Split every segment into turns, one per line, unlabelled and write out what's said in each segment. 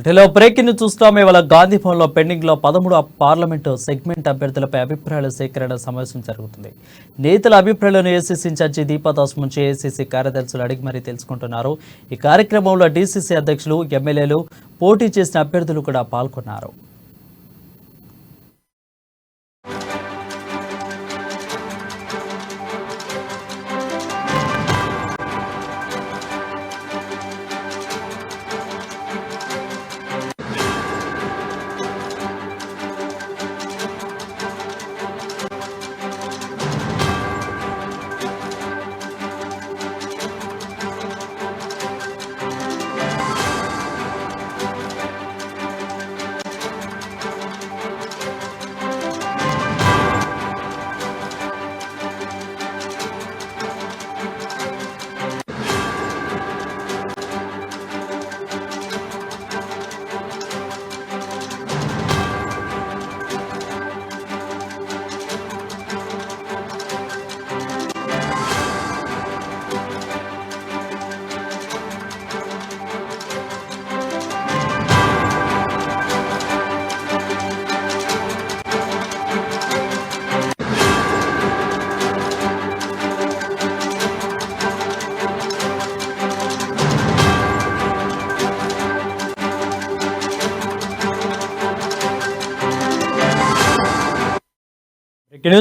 వీటిలో బ్రేకింగ్ చూస్తాం. ఇవాళ గాంధీ భవన్లో పెండింగ్ లో 13 పార్లమెంటు సెగ్మెంట్ అభ్యర్థులపై అభిప్రాయాల సేకరణ సమావేశం జరుగుతుంది. నేతల అభిప్రాయాలను ఏసీసీ ఇన్ఛార్జి దీపాదాస్ నుంచి ఏసీసీ కార్యదర్శులు అడిగి మరీ తెలుసుకుంటున్నారు. ఈ కార్యక్రమంలో డీసీసీ అధ్యక్షులు, ఎమ్మెల్యేలు, పోటీ చేసిన అభ్యర్థులు కూడా పాల్గొన్నారు.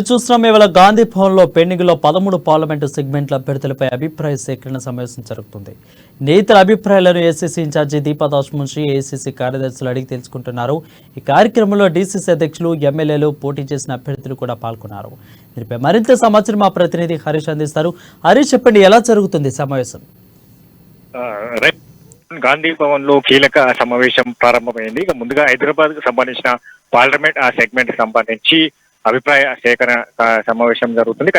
చూస్తున్నాం. ఇవాళ గాంధీ భవన్లో పెండింగ్ లో 13 పార్లమెంటు సెగ్మెంట్ల అభ్యర్థులపై అభిప్రాయ సేకరణ సమావేశం జరుగుతుంది. నేతల అభిప్రాయాలను ఏసీసీ ఇన్ఛార్జి దీపాదాస్ నుంచి ఏసీసీ కార్యదర్శులు అడిగి తెలుసుకుంటున్నారు. ఈ కార్యక్రమంలో డీసీసీ అధ్యక్షులు, ఎమ్మెల్యేలు, పోటీ చేసిన అభ్యర్థులు కూడా పాల్గొన్నారు. దీనిపై మరింత సమాచారం మా ప్రతినిధి హరీష్ అందిస్తారు. హరీష్, చెప్పండి, ఎలా జరుగుతుంది సమావేశం?
గాంధీ భవన్ లో కీలక సమావేశం ప్రారంభమైంది. ఇక ముందుగా హైదరాబాద్ కు సంబంధించిన పార్లమెంట్ సెగ్మెంట్ కి సంబంధించి అభిప్రాయ సేకరణ సమావేశం జరుగుతుంది.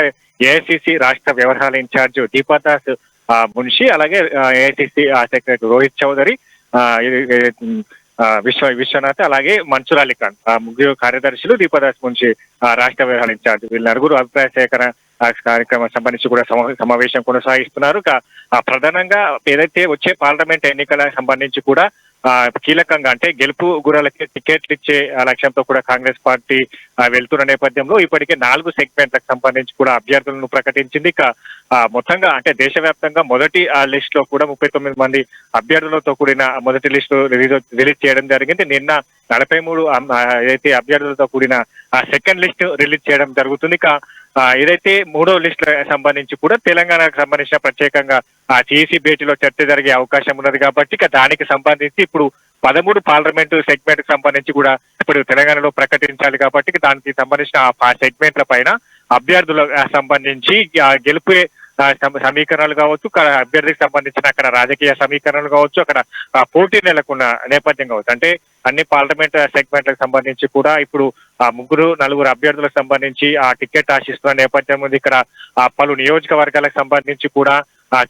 ఏఐసిసి రాష్ట్ర వ్యవహారాల ఇన్ఛార్జ్ దీపాదాస్ మున్షి, అలాగే ఏఐసిసి సెక్రటరీ రోహిత్ చౌదరి, విశ్వనాథ్, అలాగే మన్సూర్ అలీ ఖాన్, ముగ్గురు కార్యదర్శులు, దీపాదాస్ మున్షి రాష్ట్ర వ్యవహారాల ఇన్ఛార్జ్, వీళ్ళ నలుగురు అభిప్రాయ సేకరణ కార్యక్రమం సంబంధించి కూడా సమావేశం కొనసాగిస్తున్నారు. ప్రధానంగా ఏదైతే వచ్చే పార్లమెంట్ ఎన్నికల సంబంధించి కూడా కీలకంగా అంటే గెలుపు గుర్రాలకి టికెట్లు ఇచ్చే లక్ష్యంతో కూడా కాంగ్రెస్ పార్టీ వెళ్తున్న నేపథ్యంలో ఇప్పటికే 4 సెగ్మెంట్లకు సంబంధించి కూడా అభ్యర్థులను ప్రకటించింది. మొత్తంగా అంటే దేశవ్యాప్తంగా మొదటి లిస్ట్ లో కూడా 39 మంది అభ్యర్థులతో కూడిన మొదటి లిస్టు రిలీజ్ చేయడం జరిగింది. నిన్న 43 ఏదైతే అభ్యర్థులతో కూడిన సెకండ్ లిస్ట్ రిలీజ్ చేయడం జరుగుతుంది. ఏదైతే 3వ లిస్ట్ సంబంధించి కూడా తెలంగాణకు సంబంధించిన ప్రత్యేకంగా సిఈసి భేటీలో చర్చ జరిగే అవకాశం ఉన్నది కాబట్టి దానికి సంబంధించి ఇప్పుడు 13 పార్లమెంటు సెగ్మెంట్ కి సంబంధించి కూడా ఇప్పుడు తెలంగాణలో ప్రకటించాలి కాబట్టి దానికి సంబంధించిన ఆ సెగ్మెంట్ల పైన అభ్యర్థులకు సంబంధించి గెలుపు సమీకరణలు కావచ్చు, అభ్యర్థికి సంబంధించిన అక్కడ రాజకీయ సమీకరణలు కావచ్చు, అక్కడ పోటీ నెలకొన్న నేపథ్యం కావచ్చు. అంటే అన్ని పార్లమెంట్ సెగ్మెంట్లకు సంబంధించి కూడా ఇప్పుడు 3-4 అభ్యర్థులకు సంబంధించి ఆ టికెట్ ఆశిస్తున్న నేపథ్యం ఉంది. ఇక్కడ పలు నియోజకవర్గాలకు సంబంధించి కూడా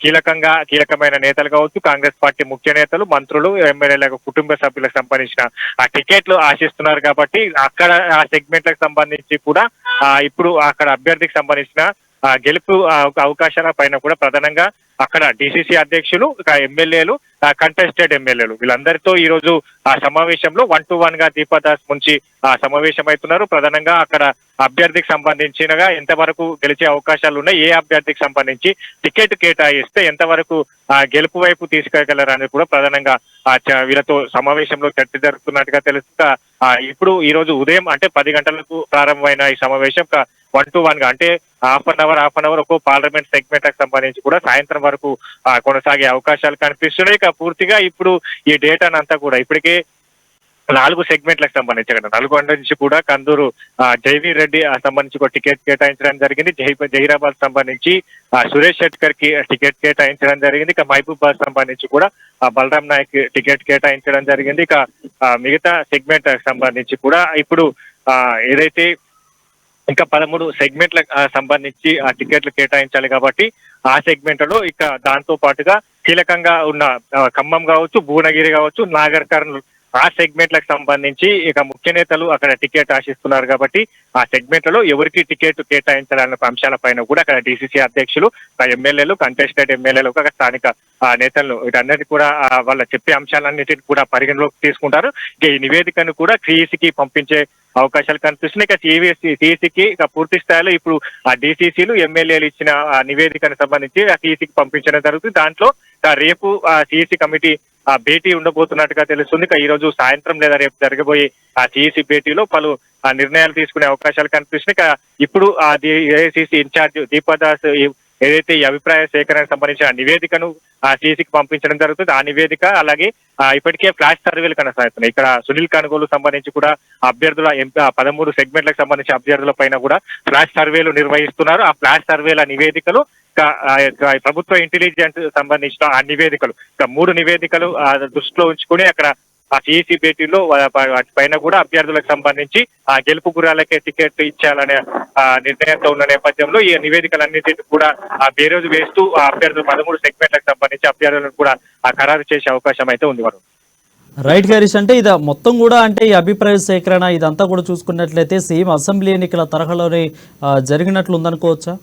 కీలకమైన నేతలు కావచ్చు, కాంగ్రెస్ పార్టీ ముఖ్య నేతలు, మంత్రులు, ఎమ్మెల్యేలకు కుటుంబ సభ్యులకు సంబంధించిన ఆ టికెట్లు ఆశిస్తున్నారు కాబట్టి అక్కడ ఆ సెగ్మెంట్లకు సంబంధించి కూడా ఇప్పుడు అక్కడ అభ్యర్థికి సంబంధించిన గెలుపు అవకాశాల పైన కూడా ప్రధానంగా అక్కడ డిసిసి అధ్యక్షులు, ఎమ్మెల్యేలు, కంటెస్టెడ్ ఎమ్మెల్యేలు వీళ్ళందరితో ఈ రోజు ఆ సమావేశంలో 1-to-1 గా దీపాదాస్ నుంచి సమావేశం అవుతున్నారు. ప్రధానంగా అక్కడ అభ్యర్థికి సంబంధించినగా ఎంతవరకు గెలిచే అవకాశాలు ఉన్నాయి, ఏ అభ్యర్థికి సంబంధించి టికెట్ కేటాయిస్తే ఎంతవరకు గెలుపు వైపు తీసుకెళ్లగలరు అనేది కూడా ప్రధానంగా వీళ్ళతో సమావేశంలో చర్చ జరుగుతున్నట్టుగా తెలుస్తా. ఇప్పుడు ఈ రోజు ఉదయం అంటే 10 గంటలకు ప్రారంభమైన ఈ సమావేశం 1-to-1 గా అంటే హాఫ్ అన్ అవర్ ఒక్కో పార్లమెంట్ సెగ్మెంట్ కి సంబంధించి కూడా సాయంత్రం వరకు కొనసాగే అవకాశాలు కనిపిస్తున్నాయి. పూర్తిగా ఇప్పుడు ఈ డేటానంతా కూడా ఇప్పటికే 4 సెగ్మెంట్లకు సంబంధించి అక్కడ నల్గొండ నుంచి కూడా కందూరు జైవీర్ రెడ్డి సంబంధించి ఒక టికెట్ కేటాయించడం జరిగింది. జహీరాబాద్ సంబంధించి సురేష్ శెట్కర్ కి టికెట్ కేటాయించడం జరిగింది. మహబూబాబాద్ సంబంధించి కూడా బలరాం నాయక్ టికెట్ కేటాయించడం జరిగింది. మిగతా సెగ్మెంట్ సంబంధించి కూడా ఇప్పుడు ఏదైతే ఇంకా 13 సెగ్మెంట్లకు సంబంధించి ఆ టికెట్లు కేటాయించాలి కాబట్టి ఆ సెగ్మెంట్లలో ఇక దాంతో పాటుగా కీలకంగా ఉన్న ఖమ్మం కావచ్చు, భువనగిరి కావచ్చు, నాగర్ కర్నూలు ఆ సెగ్మెంట్లకు సంబంధించి ఇక ముఖ్య నేతలు అక్కడ టికెట్ ఆశిస్తున్నారు కాబట్టి ఆ సెగ్మెంట్లలో ఎవరికి టికెట్ కేటాయించాలన్న అంశాలపైన కూడా అక్కడ డీసీసీ అధ్యక్షులు, ఎమ్మెల్యేలు, కంటెస్టెడ్ ఎమ్మెల్యేలు, ఒక స్థానిక నేతలు వీటన్నిటి కూడా వాళ్ళ చెప్పే అంశాలన్నిటిని కూడా పరిగణలోకి తీసుకుంటారు. ఇక ఈ నివేదికను కూడా సిఈసికి పంపించే అవకాశాలు కనిపిస్తున్నాయి. ఇక సిఈసికి ఇక పూర్తి స్థాయిలో ఇప్పుడు ఆ డీసీసీలు, ఎమ్మెల్యేలు ఇచ్చిన ఆ నివేదికను సంబంధించి ఆ సిఈసికి పంపించడం జరుగుతుంది. దాంట్లో రేపు ఆ సిఈసి కమిటీ ఆ భేటీ ఉండబోతున్నట్టుగా తెలుస్తుంది. ఈ రోజు సాయంత్రం లేదా రేపు జరగబోయే ఆ సిఈసి భేటీలో పలు నిర్ణయాలు తీసుకునే అవకాశాలు కనిపిస్తున్నాయి. ఇప్పుడు ఆ ఏఐసిసి ఇన్ఛార్జ్ దీపాదాస్ ఏదైతే ఈ అభిప్రాయ సేకరణకు సంబంధించిన నివేదికను ఆ సిఈసికి పంపించడం జరుగుతుంది. ఆ నివేదిక అలాగే ఇప్పటికే ఫ్లాష్ సర్వేలు కొనసాగుతున్నాయి. ఇక్కడ సునీల్ కనుగోలు సంబంధించి కూడా అభ్యర్థుల 13 సెగ్మెంట్లకు సంబంధించి అభ్యర్థుల పైన కూడా ఫ్లాష్ సర్వేలు నిర్వహిస్తున్నారు. ఆ ఫ్లాష్ సర్వేల నివేదికలు ప్రభుత్వ ఇంటెలిజెన్స్ సంబంధించిన ఆ నివేదికలు 3 నివేదికలు దృష్టిలో ఉంచుకుని అక్కడ ఆ సిఈసి భేటీలో వాటి పైన కూడా అభ్యర్థులకు సంబంధించి ఆ గెలుపు గుర్రాలకే టికెట్ ఇచ్చాలనే నిర్ణయంతో ఉన్న నేపథ్యంలో ఈ నివేదికలన్నింటినీ కూడా ఆ బేరోజు వేస్తూ ఆ అభ్యర్థులు 13 సెగ్మెంట్లకు సంబంధించి అభ్యర్థులను కూడా ఖరారు చేసే అవకాశం అయితే ఉంది. వరుణ్,
రైట్ హరీష్, అంటే ఇది మొత్తం కూడా అంటే ఈ అభిప్రాయ సేకరణ ఇదంతా కూడా చూసుకున్నట్లయితే సేమ్ అసెంబ్లీ ఎన్నికల తరహాలోనే జరిగినట్లు ఉందనుకోవచ్చా?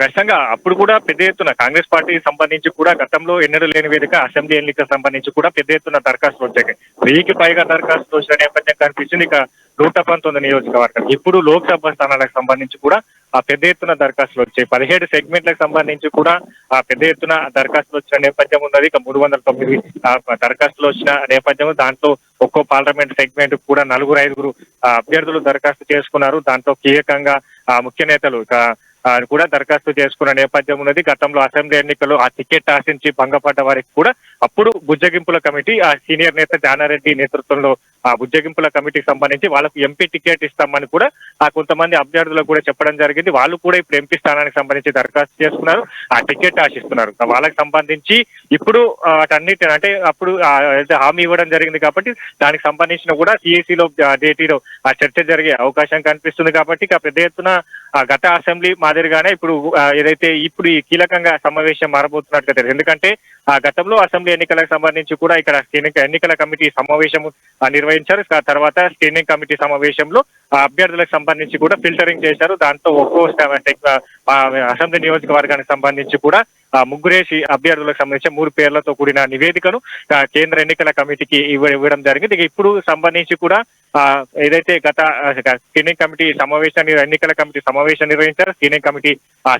ఖచ్చితంగా అప్పుడు కూడా పెద్ద ఎత్తున కాంగ్రెస్ పార్టీకి సంబంధించి కూడా గతంలో ఎన్నడూ లేని విధంగా అసెంబ్లీ ఎన్నికలకు సంబంధించి కూడా పెద్ద ఎత్తున దరఖాస్తులు వచ్చాయి. 1000కి పైగా దరఖాస్తులు వచ్చిన నేపథ్యం కనిపించింది. ఇక 119 నియోజకవర్గాలు ఇప్పుడు లోక్సభ స్థానాలకు సంబంధించి కూడా ఆ పెద్ద ఎత్తున దరఖాస్తులు వచ్చాయి. 17 సెగ్మెంట్లకు సంబంధించి కూడా ఆ పెద్ద ఎత్తున దరఖాస్తులు వచ్చిన నేపథ్యం ఉన్నది. ఇక 309 దరఖాస్తులు వచ్చిన నేపథ్యం, దాంట్లో ఒక్కో పార్లమెంట్ సెగ్మెంట్ కూడా 4-5 అభ్యర్థులు దరఖాస్తు చేసుకున్నారు. దాంట్లో కీలకంగా ముఖ్య నేతలు కూడా దరఖాస్తు చేసుకున్న నేపథ్యం ఉన్నది. గతంలో అసెంబ్లీ ఎన్నికల్లో ఆ టికెట్ ఆశించి భంగపడ్డ వారికి కూడా అప్పుడు బుజ్జగింపుల కమిటీ ఆ సీనియర్ నేత జానారెడ్డి నేతృత్వంలో ఆ బుజ్జగింపుల కమిటీకి సంబంధించి వాళ్ళకు ఎంపీ టికెట్ ఇస్తామని కూడా కొంతమంది అభ్యర్థులకు కూడా చెప్పడం జరిగింది. వాళ్ళు కూడా ఇప్పుడు ఎంపీ స్థానానికి సంబంధించి దరఖాస్తు చేసుకున్నారు, ఆ టికెట్ ఆశిస్తున్నారు. వాళ్ళకి సంబంధించి ఇప్పుడు వాటన్నిటి అంటే అప్పుడు హామీ ఇవ్వడం జరిగింది కాబట్టి దానికి సంబంధించిన కూడా సిఎస్సిలో డేటీలో ఆ చర్చ జరిగే అవకాశం కనిపిస్తుంది. కాబట్టి ఇక పెద్ద ఎత్తున గత అసెంబ్లీ మాదిరిగానే ఇప్పుడు ఏదైతే ఇప్పుడు ఈ కీలకంగా సమావేశం మారబోతున్నట్లుగా తెలుసు. ఎందుకంటే గతంలో అసెంబ్లీ ఎన్నికలకు సంబంధించి కూడా ఇక్కడ ఎన్నికల కమిటీ సమావేశం నిర్వహించారు. తర్వాత స్క్రీనింగ్ కమిటీ సమావేశంలో అభ్యర్థులకు సంబంధించి కూడా ఫిల్టరింగ్ చేశారు. దాంతో ఒక్కో అసెంబ్లీ నియోజకవర్గానికి సంబంధించి కూడా 3 అభ్యర్థులకు సంబంధించి 3 పేర్లతో కూడిన నివేదికను కేంద్ర ఎన్నికల కమిటీకి ఇవ్వడం జరిగింది. ఇప్పుడు సంబంధించి కూడా ఏదైతే గత స్క్రీనింగ్ కమిటీ ఎన్నికల కమిటీ సమావేశం నిర్వహించారు, స్క్రీనింగ్ కమిటీ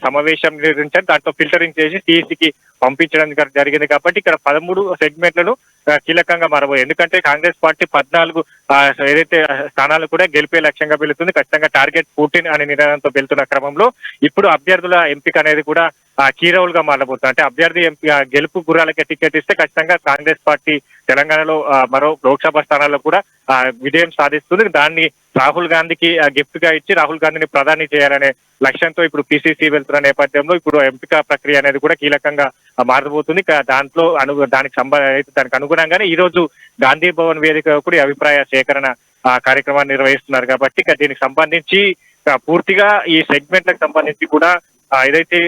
సమావేశం నిర్వహించారు. దాంట్లో ఫిల్టరింగ్ చేసి సిఈసికి పంపించడం జరిగింది. కాబట్టి ఇక్కడ 13 సెగ్మెంట్లను కీలకంగా మారబోయే, ఎందుకంటే కాంగ్రెస్ పార్టీ 14 ఏదైతే స్థానాలు కూడా గెలిపే లక్ష్యంగా వెళుతుంది. ఖచ్చితంగా టార్గెట్ 14 అనే నిర్ణయంతో వెళ్తున్న క్రమంలో ఇప్పుడు అభ్యర్థుల ఎంపిక అనేది కూడా కీ రోల్ గా మారబోతుంది. అంటే అభ్యర్థి గెలుపు గుర్రాలకే టికెట్ ఇస్తే ఖచ్చితంగా కాంగ్రెస్ పార్టీ తెలంగాణలో మరో లోక్సభ స్థానాల్లో కూడా విజయం సాధిస్తుంది. దాన్ని రాహుల్ గాంధీకి గిఫ్ట్ గా ఇచ్చి రాహుల్ గాంధీని ప్రధాని చేయాలనే లక్ష్యంతో ఇప్పుడు పిసిసి వెళ్తున్న నేపథ్యంలో ఇప్పుడు ఎంపిక ప్రక్రియ అనేది కూడా కీలకంగా మారబోతుంది. దాంట్లో దానికి అనుగుణంగానే ఈ రోజు గాంధీ భవన్ వేదిక కూడా అభిప్రాయ సేకరణ కార్యక్రమాన్ని నిర్వహిస్తున్నారు. కాబట్టి దీనికి సంబంధించి పూర్తిగా ఈ సెగ్మెంట్లకు సంబంధించి కూడా ఏదైతే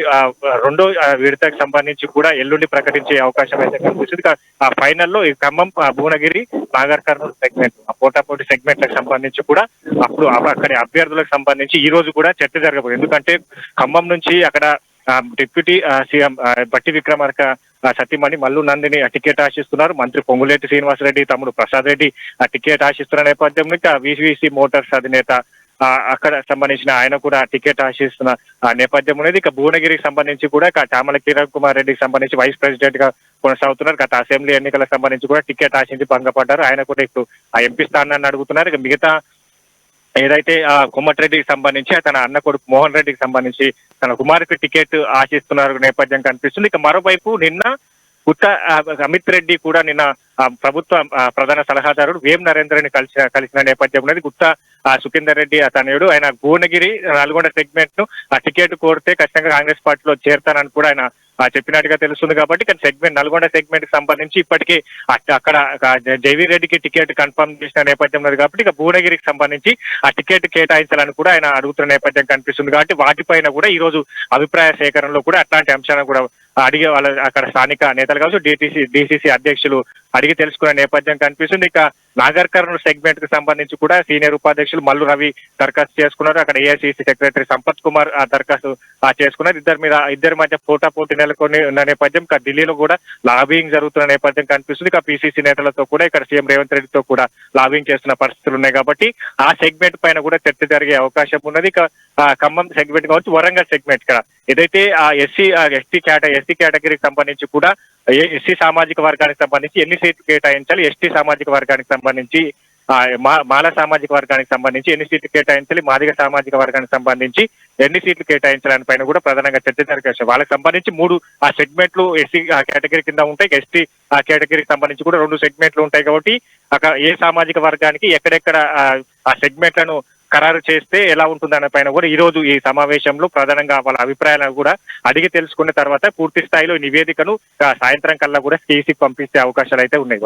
2వ విడతకు సంబంధించి కూడా ఎల్లుండి ప్రకటించే అవకాశం అయితే కనిపిస్తుంది. ఆ ఫైనల్లో ఈ ఖమ్మం, భువనగిరి, నాగర్ కర్నూలు సెగ్మెంట్ పోటాపోటీ సెగ్మెంట్లకు సంబంధించి కూడా అప్పుడు అక్కడి అభ్యర్థులకు సంబంధించి ఈ రోజు కూడా చర్చ జరగబోతుంది. ఎందుకంటే ఖమ్మం నుంచి అక్కడ డిప్యూటీ సీఎం బట్టి విక్రమార్క సతీమణి మల్లు నందిని టికెట్ ఆశిస్తున్నారు. మంత్రి పొంగులేటి శ్రీనివాసరెడ్డి తమ్ముడు ప్రసాద్ రెడ్డి టికెట్ ఆశిస్తున్న నేపథ్యంలో ఇంకా వివిసి మోటార్స్ అధినేత అక్కడ సంబంధించిన ఆయన కూడా టికెట్ ఆశిస్తున్న నేపథ్యం అనేది. ఇక భువనగిరికి సంబంధించి కూడా చామల కిరణ్ కుమార్ రెడ్డికి సంబంధించి వైస్ ప్రెసిడెంట్ గా కొనసాగుతున్నారు. గత అసెంబ్లీ ఎన్నికలకు సంబంధించి కూడా టికెట్ ఆశించి భంగపడ్డారు. ఆయన కూడా ఇప్పుడు ఆ ఎంపీ స్థానాన్ని అడుగుతున్నారు. ఇక మిగతా ఏదైతే కోమటిరెడ్డికి సంబంధించి తన అన్న కొడుకు మోహన్ రెడ్డికి సంబంధించి తన కుమారుకి టికెట్ ఆశిస్తున్నారు నేపథ్యం కనిపిస్తుంది. ఇక మరోవైపు నిన్న గుత్తా అమిత్ రెడ్డి కూడా నిన్న ప్రభుత్వ ప్రధాన సలహాదారుడు వేం నరేంద్రని కలిసిన నేపథ్యం ఉన్నది. గుత్తా సుఖేందర్ రెడ్డి తనయుడు ఆయన భువనగిరి, నల్గొండ సెగ్మెంట్ ను టికెట్ కోరితే ఖచ్చితంగా కాంగ్రెస్ పార్టీలో చేరతానని కూడా ఆయన చెప్పినట్టుగా తెలుస్తుంది కాబట్టి ఇక్కడ సెగ్మెంట్ నల్గొండ సెగ్మెంట్ కి సంబంధించి ఇప్పటికీ అక్కడ జైవీర్ రెడ్డికి టికెట్ కన్ఫర్మ్ చేసిన నేపథ్యం ఉన్నది కాబట్టి ఇక భువనగిరికి సంబంధించి ఆ టికెట్ కేటాయించాలని కూడా ఆయన అడుగుతున్న నేపథ్యం కనిపిస్తుంది కాబట్టి వాటిపైన కూడా ఈ రోజు అభిప్రాయ సేకరణలో కూడా అట్లాంటి అంశాలను కూడా అడిగే వాళ్ళ అక్కడ స్థానిక నేతలు కావచ్చు డిసిసి అధ్యక్షులు అడిగి తెలుసుకునే నేపథ్యం కనిపిస్తుంది. ఇక నాగర్ కర్నూలు సెగ్మెంట్ కి సంబంధించి కూడా సీనియర్ ఉపాధ్యక్షులు మల్లు రవి దరఖాస్తు చేసుకున్నారు. అక్కడ ఏఐసిసి సెక్రటరీ సంపత్ కుమార్ దరఖాస్తు చేసుకున్నారు. ఇద్దరి మధ్య పోటాపోటీ నెలకొని ఉన్న నేపథ్యం ఢిల్లీలో కూడా లాబింగ్ జరుగుతున్న నేపథ్యం కనిపిస్తుంది. ఇక పిసిసి నేతలతో కూడా ఇక్కడ సీఎం రేవంత్ రెడ్డితో కూడా లాబింగ్ చేస్తున్న పరిస్థితులు ఉన్నాయి కాబట్టి ఆ సెగ్మెంట్ పైన కూడా చర్చ జరిగే అవకాశం ఉన్నది. ఇక ఖమ్మం సెగ్మెంట్ కావచ్చు, వరంగల్ సెగ్మెంట్ ఇక్కడ ఏదైతే ఆ ఎస్సీ కేటగిరీకి సంబంధించి కూడా ఎస్సీ సామాజిక వర్గానికి సంబంధించి ఎన్ని సీట్లు కేటాయించాలి, ఎస్టీ సామాజిక వర్గానికి సంబంధించి మాల సామాజిక వర్గానికి సంబంధించి ఎన్ని సీట్లు కేటాయించాలి, మాదిగ సామాజిక వర్గానికి సంబంధించి ఎన్ని సీట్లు కేటాయించాలని పైన కూడా ప్రధానంగా చర్చ జరిగే వాళ్ళకి సంబంధించి 3 సెగ్మెంట్లు ఎస్సీ కేటగిరీ కింద ఉంటాయి. ఎస్టీ కేటగిరీకి సంబంధించి కూడా 2 సెగ్మెంట్లు ఉంటాయి కాబట్టి అక్కడ ఏ సామాజిక వర్గానికి ఎక్కడెక్కడ ఆ సెగ్మెంట్లను ఖరారు చేస్తే ఎలా ఉంటుందనే పైన కూడా ఈ రోజు ఈ సమావేశంలో ప్రధానంగా వాళ్ళ అభిప్రాయాలను కూడా అడిగి తెలుసుకున్న తర్వాత పూర్తి స్థాయిలో నివేదికను సాయంత్రం కల్లా కూడా సిఈసికి పంపిస్తే అవకాశాలు అయితే ఉన్నాయి.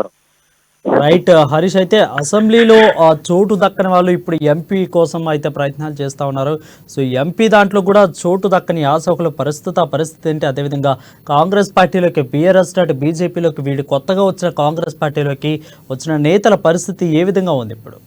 రైట్ హరీష్, అయితే అసెంబ్లీలో చోటు దక్కని వాళ్ళు ఇప్పుడు ఎంపీ కోసం అయితే ప్రయత్నాలు చేస్తూ ఉన్నారు. సో ఎంపీ దాంట్లో కూడా చోటు దక్కని ఆశోకుల పరిస్థితి ఏంటి, అదేవిధంగా కాంగ్రెస్ పార్టీలోకి బీఆర్ఎస్ అటు బీజేపీలోకి వీడు కొత్తగా వచ్చిన కాంగ్రెస్ పార్టీలోకి వచ్చిన నేతల పరిస్థితి ఏ విధంగా ఉంది ఇప్పుడు?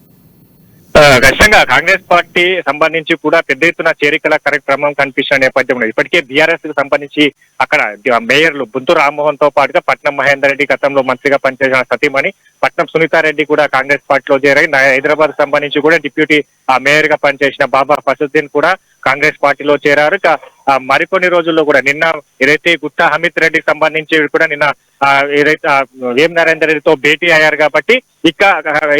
ఖచ్చితంగా కాంగ్రెస్ పార్టీ సంబంధించి కూడా పెద్ద ఎత్తున చేరికల కార్యక్రమం కనిపిస్తున్న నేపథ్యం ఉన్నది. ఇప్పటికే బీఆర్ఎస్ కి సంబంధించి అక్కడ మేయర్లు బుంతు రామ్మోహన్ తో పాటుగా పట్నం మహేందర్ రెడ్డి గతంలో మంత్రిగా పనిచేసిన సతీమణి పట్నం సునీతారెడ్డి కూడా కాంగ్రెస్ పార్టీలో చేరాయి. హైదరాబాద్ సంబంధించి కూడా డిప్యూటీ మేయర్ గా పనిచేసిన బాబా ఫసదుద్దీన్ కూడా కాంగ్రెస్ పార్టీలో చేరారు. మరికొన్ని రోజుల్లో కూడా నిన్న ఏదైతే గుత్తా హమీద్ రెడ్డికి సంబంధించి కూడా నిన్న ఏదైతే వేం నరేందర్ రెడ్డితో భేటీ అయ్యారు కాబట్టి ఇక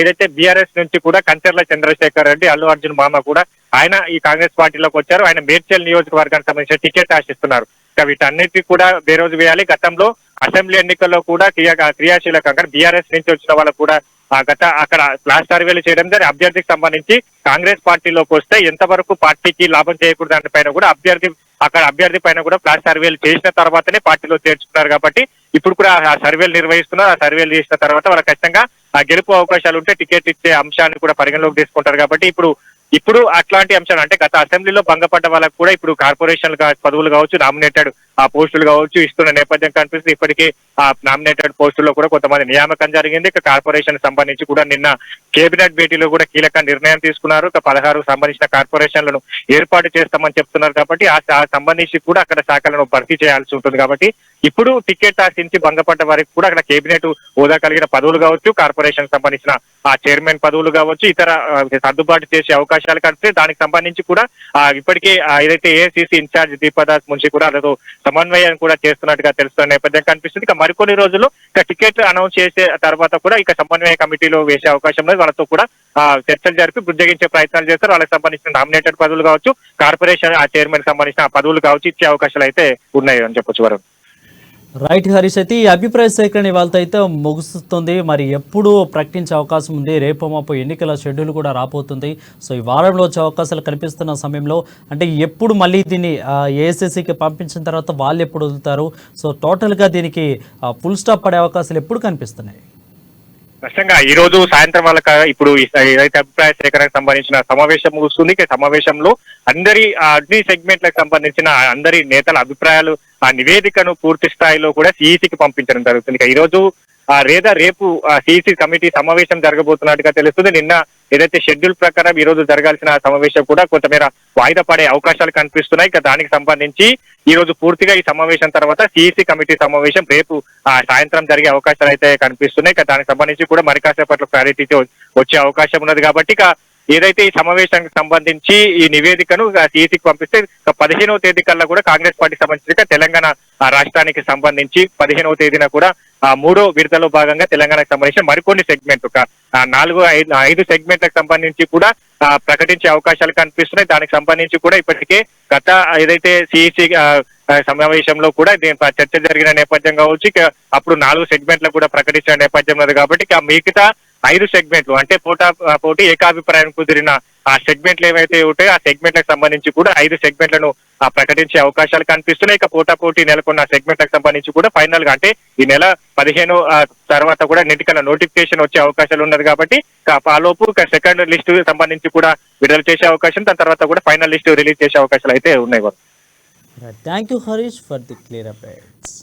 ఏదైతే బీఆర్ఎస్ నుంచి కూడా కంచర్ల చంద్రశేఖర్ రెడ్డి అల్లు అర్జున్ మామ కూడా ఆయన ఈ కాంగ్రెస్ పార్టీలోకి వచ్చారు. ఆయన మేడ్చల్ నియోజకవర్గానికి సంబంధించిన టికెట్ ఆశిస్తున్నారు. వీటన్నిటికీ కూడా బేరోజు వేయాలి. గతంలో అసెంబ్లీ ఎన్నికల్లో కూడా క్రియాశీలకంగా బీఆర్ఎస్ నుంచి వచ్చిన వాళ్ళకు కూడా అక్కడ ఫ్లాష్ సర్వేలు చేయడం జరిగి అభ్యర్థికి సంబంధించి కాంగ్రెస్ పార్టీలోకి వస్తే ఎంతవరకు పార్టీకి లాభం చేయకూడదు దాని పైన కూడా అభ్యర్థి పైన కూడా ఫ్లాష్ సర్వేలు చేసిన తర్వాతనే పార్టీలో చేర్చుకున్నారు కాబట్టి ఇప్పుడు కూడా ఆ సర్వేలు నిర్వహిస్తున్నారు. ఆ సర్వేలు చేసిన తర్వాత వాళ్ళకి ఖచ్చితంగా ఆ గెలుపు అవకాశాలు ఉంటే టికెట్ ఇచ్చే అంశాన్ని కూడా పరిగణలోకి తీసుకుంటారు కాబట్టి ఇప్పుడు అట్లాంటి అంశాలు అంటే గత అసెంబ్లీలో భంగపడ్డ వాళ్ళకు కూడా ఇప్పుడు కార్పొరేషన్ పదవులు కావచ్చు, నామినేటెడ్ పోస్టులు కావచ్చు ఇస్తున్న నేపథ్యం కనిపిస్తుంది. ఇప్పటికే ఆ నామినేటెడ్ పోస్టుల్లో కూడా కొంతమంది నియామకం జరిగింది. ఇక కార్పొరేషన్ సంబంధించి కూడా నిన్న కేబినెట్ భేటీలో కూడా కీలక నిర్ణయం తీసుకున్నారు. ఇక 16 సంబంధించిన కార్పొరేషన్లను ఏర్పాటు చేస్తామని చెప్తున్నారు కాబట్టి ఆ సంబంధించి కూడా అక్కడ శాఖలను భర్తీ చేయాల్సి ఉంటుంది కాబట్టి ఇప్పుడు టికెట్ ఆశించి భంగపడ్డ వారికి కూడా అక్కడ కేబినెట్ హోదా కలిగిన పదవులు కావచ్చు, కార్పొరేషన్ సంబంధించిన ఆ చైర్మన్ పదవులు కావచ్చు, ఇతర సర్దుబాటు చేసే అవకాశాలు కనిపిస్తే దానికి సంబంధించి కూడా ఇప్పటికే ఏదైతే ఏఐసిసి ఇన్ఛార్జ్ దీపదాస్ మున్షి కూడా అదో సమన్వయం కూడా చేస్తున్నట్టుగా తెలుస్తున్న నేపథ్యం కనిపిస్తుంది. ఇక మరికొన్ని రోజుల్లో ఇక టికెట్ అనౌన్స్ చేసే తర్వాత కూడా ఇక సమన్వయ కమిటీలో వేసే అవకాశం లేదు. వాళ్ళతో కూడా చర్చలు జరిపి బుజ్జగించే ప్రయత్నాలు చేస్తారు. వాళ్ళకి సంబంధించిన నామినేటెడ్ పదవులు కావచ్చు, కార్పొరేషన్ ఆ చైర్మన్ సంబంధించిన పదవులు కావచ్చు ఇచ్చే అవకాశాలు అయితే ఉన్నాయి అని చెప్పొచ్చు. వరుణ్,
రైట్ హరీష్, అయితే ఈ అభిప్రాయ సేకరణ వాళ్ళతో అయితే ముగుస్తుంది. మరి ఎప్పుడు ప్రకటించే అవకాశం ఉంది? రేపు మాపు ఎన్నికల షెడ్యూల్ కూడా రాబోతుంది. సో ఈ వారంలో వచ్చే అవకాశాలు కనిపిస్తున్న సమయంలో అంటే ఎప్పుడు మళ్ళీ దీన్ని ఏఐసిసికి పంపించిన తర్వాత వాళ్ళు ఎప్పుడు వదులుతారు? సో టోటల్గా దీనికి ఫుల్ స్టాప్ పడే అవకాశాలు ఎప్పుడు కనిపిస్తున్నాయి?
స్పష్టంగా ఈ రోజు సాయంత్రం వాళ్ళకి ఇప్పుడు ఏదైతే అభిప్రాయ సేకరణకు సంబంధించిన సమావేశం ముగుస్తుంది. సమావేశంలో అన్ని సెగ్మెంట్లకు సంబంధించిన అందరి నేతల అభిప్రాయాలు ఆ నివేదికను పూర్తి స్థాయిలో కూడా సిఈసికి పంపించడం జరుగుతుంది. ఈ రోజు రేపు సిఈసి కమిటీ సమావేశం జరగబోతున్నట్టుగా తెలుస్తుంది. నిన్న ఏదైతే షెడ్యూల్ ప్రకారం ఈ రోజు జరగాల్సిన సమావేశం కూడా కొంతమేర వాయిదా పడే అవకాశాలు కనిపిస్తున్నాయి. ఇక దానికి సంబంధించి ఈ రోజు పూర్తిగా ఈ సమావేశం తర్వాత సిఈసి కమిటీ సమావేశం రేపు సాయంత్రం జరిగే అవకాశాలు అయితే కనిపిస్తున్నాయి. ఇక దానికి సంబంధించి కూడా మరి కాసేపట్లో క్లారిటీ వచ్చే అవకాశం ఉన్నది కాబట్టి ఇక ఏదైతే ఈ సమావేశానికి సంబంధించి ఈ నివేదికను సిఈసికి పంపిస్తే 15వ తేదీ కల్లా కూడా కాంగ్రెస్ పార్టీ సంబంధించి తెలంగాణ రాష్ట్రానికి సంబంధించి 15వ తేదీన కూడా 3వ విడతలో భాగంగా తెలంగాణకు సంబంధించిన మరికొన్ని సెగ్మెంట్ 4-5 సెగ్మెంట్లకు సంబంధించి కూడా ప్రకటించే అవకాశాలు కనిపిస్తున్నాయి. దానికి సంబంధించి కూడా ఇప్పటికే గత ఏదైతే సిఈసి సమావేశంలో కూడా చర్చ జరిగిన నేపథ్యం కావచ్చు, అప్పుడు 4 సెగ్మెంట్లకు కూడా ప్రకటించిన నేపథ్యం ఉన్నది కాబట్టి మిగతా 5 సెగ్మెంట్లు అంటే పోటీ ఏకాభిప్రాయం కుదిరిన ఆ సెగ్మెంట్లు ఏవైతే ఉంటాయో ఆ సెగ్మెంట్లకు సంబంధించి కూడా 5 సెగ్మెంట్లను ప్రకటించే అవకాశాలు కనిపిస్తున్నాయి. ఇక పోటీ నెలకొన్న సెగ్మెంట్లకు సంబంధించి కూడా ఫైనల్ గా అంటే ఈ నెల 15 తర్వాత కూడా ఎన్నికల నోటిఫికేషన్ వచ్చే అవకాశాలు ఉన్నది కాబట్టి ఆ లోపు సెకండ్ లిస్ట్ సంబంధించి కూడా విడుదల చేసే అవకాశం, దాని తర్వాత కూడా ఫైనల్ లిస్ట్ రిలీజ్ చేసే అవకాశాలు అయితే ఉన్నాయి.
Thank you Harish for the clear updates.